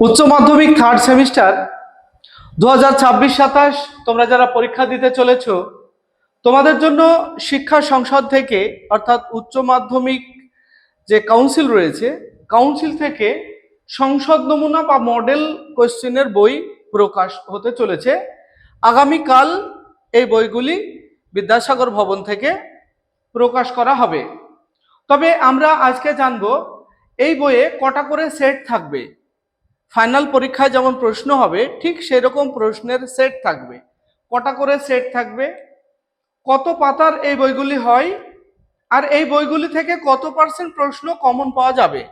উচ্চ মাধ্যমিক third semester 2026-27 তোমরা যারা পরীক্ষা দিতে চলেছো, তোমাদের জন্য শিক্ষা সংসদ থেকে অর্থাৎ উচ্চ মাধ্যমিক যে কাউন্সিল রয়েছে, কাউন্সিল থেকে সংসদ নমুনা বা মডেল কোশ্চেনের বই প্রকাশ হতে চলেছে। আগামীকাল এই বইগুলি বিদ্যাসাগর ভবন থেকে প্রকাশ করা হবে। তবে আমরা আজকে জানবো এই বইয়ে কটা করে সেট থাকবে। ফাইনাল পরীক্ষায় যেমন প্রশ্ন হবে ঠিক সেরকম প্রশ্নের সেট থাকবে। কটা করে সেট থাকবে, কত পাতার এই বইগুলি হয়, আর এই বইগুলি থেকে কত পার্সেন্ট প্রশ্ন কমন পাওয়া যাবে,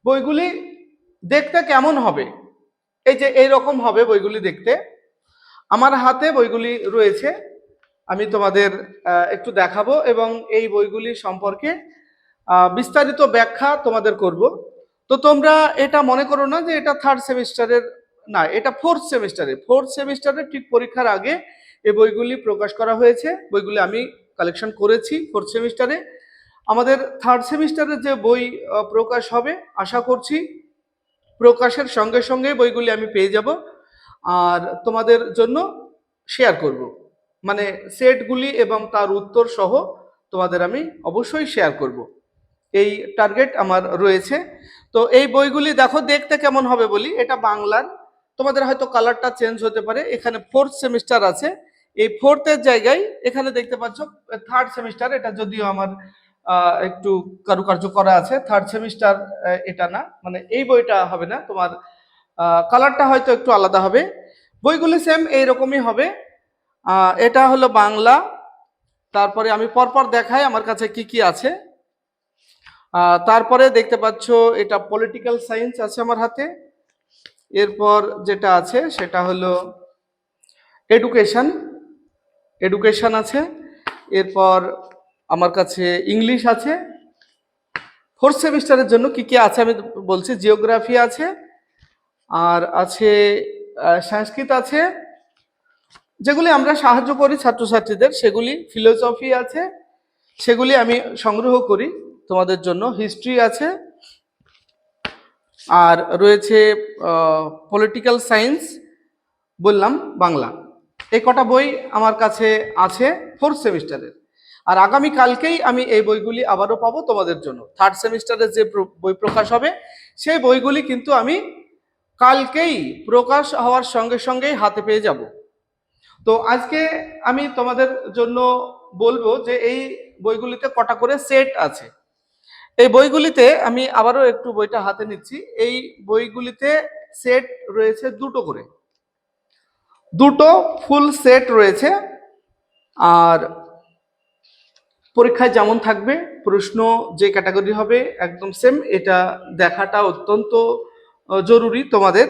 বইগুলি দেখতে কেমন হবে, এই যে এইরকম হবে বইগুলি দেখতে। আমার হাতে বইগুলি রয়েছে, আমি তোমাদের একটু দেখাবো এবং এই বইগুলি সম্পর্কে বিস্তারিত ব্যাখ্যা তোমাদের করব। তো তোমরা এটা মনে করো না যে এটা থার্ড সেমিস্টারের, না, এটা ফোর্থ সেমিস্টারের ঠিক পরীক্ষার আগে এই বইগুলি প্রকাশ করা হয়েছে। বইগুলি আমি কালেকশন করেছি ফোর্থ সেমিস্টারে। আমাদের থার্ড সেমিস্টারের যে বই প্রকাশ হবে, আশা করছি প্রকাশের সঙ্গে সঙ্গে বইগুলি আমি পেয়ে যাব আর তোমাদের জন্য শেয়ার করব, মানে সেটগুলি এবং তার উত্তর সহ তোমাদের আমি অবশ্যই শেয়ার করব, এই টার্গেট আমার রয়েছে। তো এই বইগুলি দেখো দেখতে কেমন হবে বলি। এটা বাংলার, তোমাদের হয়তো কালারটা চেঞ্জ হতে পারে। এখানে ফোর্থ সেমিস্টার আছে, এই ফোর্থের জায়গায় এখানে দেখতে পাচ্ছ থার্ড সেমিস্টার। এটা যদিও আমার একটু কারুকার্য করা আছে, থার্ড সেমিস্টার এটা না, মানে এই বইটা হবে না, তোমার কালারটা হয়তো একটু আলাদা হবে। বইগুলি সেম এইরকমই হবে। এটা হলো বাংলা। তারপরে আমি পরপর দেখাই আমার কাছে কি কি আছে। তারপরে দেখতে পাচ্ছ এটা পলিটিক্যাল সায়েন্স আছে আমার হাতে। এরপর যেটা আছে সেটা হলো এডুকেশন আছে। এরপর আমার কাছে ইংলিশ আছে। ফোর্থ সেমিস্টারের জন্য কি কি আছে আমি বলছি। জিওগ্রাফি আছে, আর আছে সংস্কৃত আছে, যেগুলি আমরা সাহায্য করি ছাত্রছাত্রীদের, সেগুলি। ফিলোসফি আছে, সেগুলি আমি সংগ্রহ করি তোমাদের জন্য। হিস্ট্রি আছে, আর রয়েছে পলিটিক্যাল সায়েন্স, বললাম বাংলা। এই কটা বই আমার কাছে আছে ফোর্থ সেমিস্টারের। আর আগামী কালকেই আমি এই বইগুলি আবারও পাবো তোমাদের জন্য। থার্ড সেমিস্টারের যে বই প্রকাশ হবে সেই বইগুলি কিন্তু আমি কালকেই প্রকাশ হওয়ার সঙ্গে সঙ্গেই হাতে পেয়ে যাব। তো আজকে আমি তোমাদের জন্য বলবো যে এই বইগুলিতে কটা করে সেট আছে। এই বইগুলিতে আমি আবারও একটু বইটা হাতে নিচ্ছি। এই বইগুলিতে সেট রয়েছে দুটো ফুল সেট রয়েছে। আর পরীক্ষায় যেমন থাকবে প্রশ্ন যে ক্যাটাগরি হবে একদম সেম, এটা দেখাটা অত্যন্ত জরুরি তোমাদের,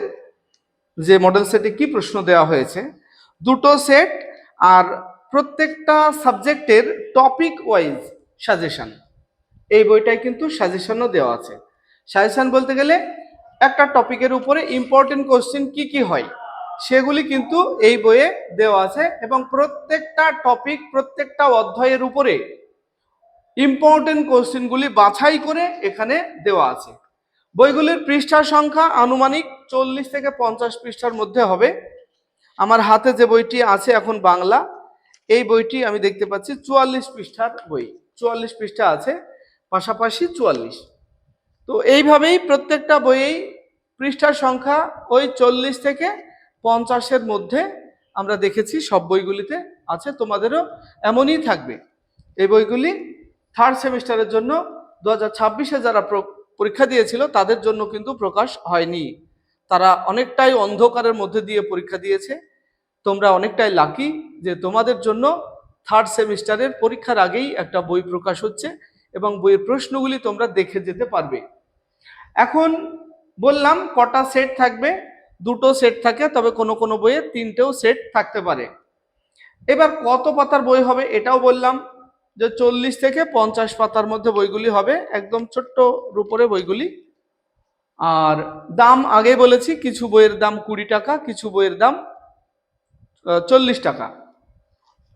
যে মডেল সেটে কি প্রশ্ন দেওয়া হয়েছে। দুটো সেট, আর প্রত্যেকটা সাবজেক্টের টপিক ওয়াইজ সাজেশন। এই বইটায় কিন্তু সাজেশনও দেওয়া আছে। সাজেশন বলতে গেলে একটা টপিকের উপরে ইম্পর্টেন্ট কোশ্চেন কি কি হয় সেগুলি কিন্তু এই বইয়ে দেওয়া আছে, এবং প্রত্যেকটা টপিক প্রত্যেকটা অধ্যায়ের উপরে ইম্পর্টেন্ট কোশ্চেনগুলি বাছাই করে এখানে দেওয়া আছে। বইগুলির পৃষ্ঠার সংখ্যা আনুমানিক 40 থেকে 50 পৃষ্ঠার মধ্যে হবে। আমার হাতে যে বইটি আছে এখন বাংলা, এই বইটি আমি দেখতে পাচ্ছি 44 পৃষ্ঠার বই। 44 পৃষ্ঠা আছে, পাশাপাশি 44। তো এইভাবেই প্রত্যেকটা বইয়েই পৃষ্ঠার সংখ্যা ওই 40 থেকে 50-এর মধ্যে আমরা দেখেছি সব বইগুলিতে আছে। তোমাদেরও এমনই থাকবে। এই বইগুলি থার্ড সেমিস্টারের জন্য 2026-এ যারা পরীক্ষা দিয়েছিল তাদের জন্য কিন্তু প্রকাশ হয়নি। তারা অনেকটাই অন্ধকারের মধ্যে দিয়ে পরীক্ষা দিয়েছে। তোমরা অনেকটাই লাকি যে তোমাদের জন্য থার্ড সেমিস্টারের পরীক্ষার আগেই একটা বই প্রকাশ হচ্ছে এবং বইয়ের প্রশ্নগুলি তোমরা দেখে যেতে পারবে। এখন বললাম কটা সেট থাকবে। দুটো সেট থাকে, তবে কোনো কোনো বইয়ে তিনটেও সেট থাকতে পারে। এবার কত পাতার বই হবে এটাও বললাম, যে 40 থেকে 50 পাতার মধ্যে বইগুলি হবে, একদম ছোট্ট রূপরে বইগুলি। আর দাম আগে বলেছি, কিছু বইয়ের দাম 20 টাকা, কিছু বইয়ের দাম 40 টাকা।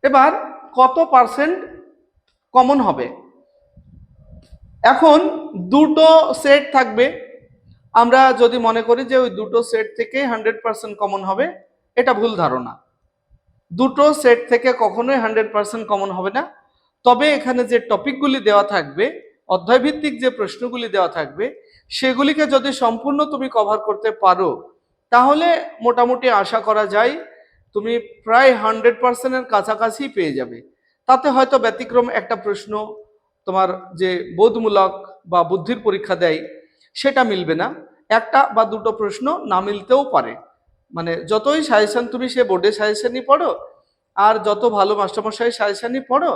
এবার কত পার্সেন্ট কমন হবে। এখন দুটো সেট থাকবে, আমরা যদি মনে করি যে ওই দুটো সেট থেকে 100% কমন হবে, এটা ভুল ধারণা। দুটো সেট থেকে কখনোই 100% কমন হবে না। তবে এখানে যে টপিকগুলি দেওয়া থাকবে, অধ্যায়ভিত্তিক যে প্রশ্নগুলি দেওয়া থাকবে, সেগুলিকে যদি সম্পূর্ণ তুমি কভার করতে পারো, তাহলে মোটামুটি আশা করা যায় তুমি প্রায় 100%-এর কাছাকাছি পেয়ে যাবে। তাতে হয়তো ব্যতিক্রম একটা প্রশ্ন তোমার যে বোধমূলক বা বুদ্ধির পরীক্ষা দেয় সেটা মিলবে না, একটা বা দুটো প্রশ্ন না মিলতেও পারে। মানে যতই সাজেশন তুমি সে বোর্ডে সাজেশনই পড়ো, আর যত ভালো মাস্টারমশাই সাজেশনই পড়ো,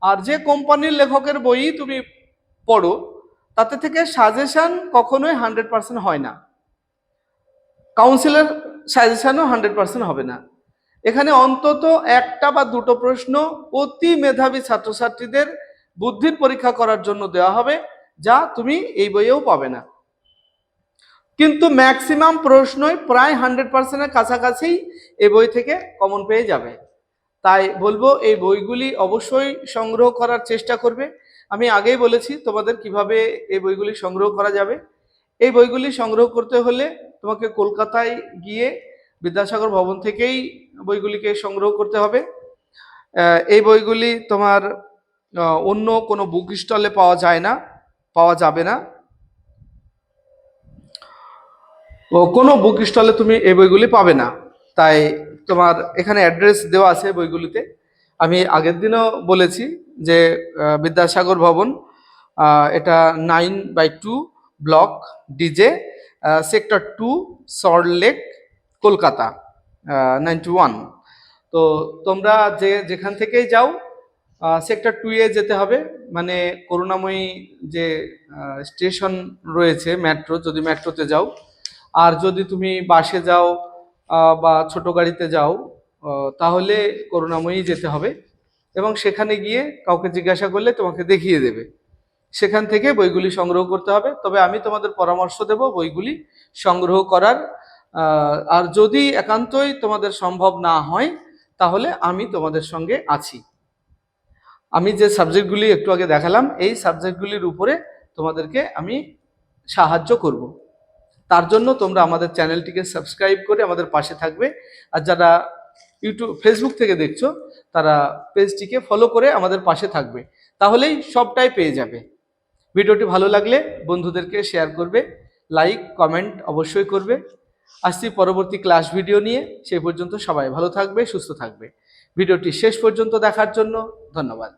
আর যে কোম্পানির লেখকের বই তুমি পড়ো, তাতে থেকে সাজেশন কখনোই 100% হয় না। কাউন্সিলের সাজেশনও 100% হবে না। এখানে অন্তত একটা বা দুটো প্রশ্ন অতি মেধাবী ছাত্রছাত্রীদের বুদ্ধির পরীক্ষা করার জন্য দেওয়া হবে, যা তুমি এই বইয়েও পাবে না। কিন্তু ম্যাক্সিমাম প্রশ্নই প্রায় 100%-এর কাছাকাছি এই বই থেকে কমন পেয়ে যাবে। তাই বলবো এই বইগুলি অবশ্যই সংগ্রহ করার চেষ্টা করবে। আমি আগেই বলেছি তোমাদের কিভাবে এই বইগুলি সংগ্রহ করা যাবে। এই বইগুলি সংগ্রহ করতে হলে তোমাকে কলকাতায় গিয়ে বিদ্যাসাগর ভবন থেকেই বইগুলিকে সংগ্রহ করতে হবে। এই বইগুলি তোমার অন্য কোনো বুক স্টলে পাওয়া যায় না, পাওয়া যাবে না। ও কোনো বুক স্টলে তুমি এই বইগুলি পাবে না। তাই তোমার এখানে অ্যাড্রেস দেওয়া আছে বইগুলিতে। আমি আগের দিনও বলেছি যে বিদ্যাসাগর ভবন, এটা 9/2 block DJ, sector 2, Salt Lake, Kolkata 91। তো তোমরা যেখান থেকেই যাও সেক্টর 2-এ যেতে হবে। মানে করুণাময়ী যে স্টেশন রয়েছে মেট্রো, যদি মেট্রোতে যাও, আর যদি তুমি বাসে যাও বা ছোট গাড়িতে যাও, তাহলে করুণাময়ী যেতে হবে এবং সেখানে গিয়ে কাউকে জিজ্ঞাসা করলে তোমাকে দেখিয়ে দেবে। সেখান থেকে বইগুলি সংগ্রহ করতে হবে। তবে আমি তোমাদের পরামর্শ দেব বইগুলি সংগ্রহ করার। আর যদি একান্তই তোমাদের সম্ভব না হয়, তাহলে আমি তোমাদের সঙ্গে আছি। আমি যে সাবজেক্টগুলি একটু আগে দেখালাম, এই সাবজেক্টগুলির উপরে তোমাদেরকে আমি সাহায্য করব। তার জন্য তোমরা আমাদের চ্যানেলটিকে সাবস্ক্রাইব করে আমাদের পাশে থাকবে। আর যারা ফেসবুক থেকে দেখছো, তারা পেজটিকে ফলো করে আমাদের পাশে থাকবে, তাহলেই সবটাই পেয়ে যাবে। ভিডিওটি ভালো লাগলে বন্ধুদেরকে শেয়ার করবে, লাইক কমেন্ট অবশ্যই করবে। আসছি পরবর্তী ক্লাস ভিডিও নিয়ে। সেই পর্যন্ত সবাই ভালো থাকবে, সুস্থ থাকবে। ভিডিওটি শেষ পর্যন্ত দেখার জন্য ধন্যবাদ।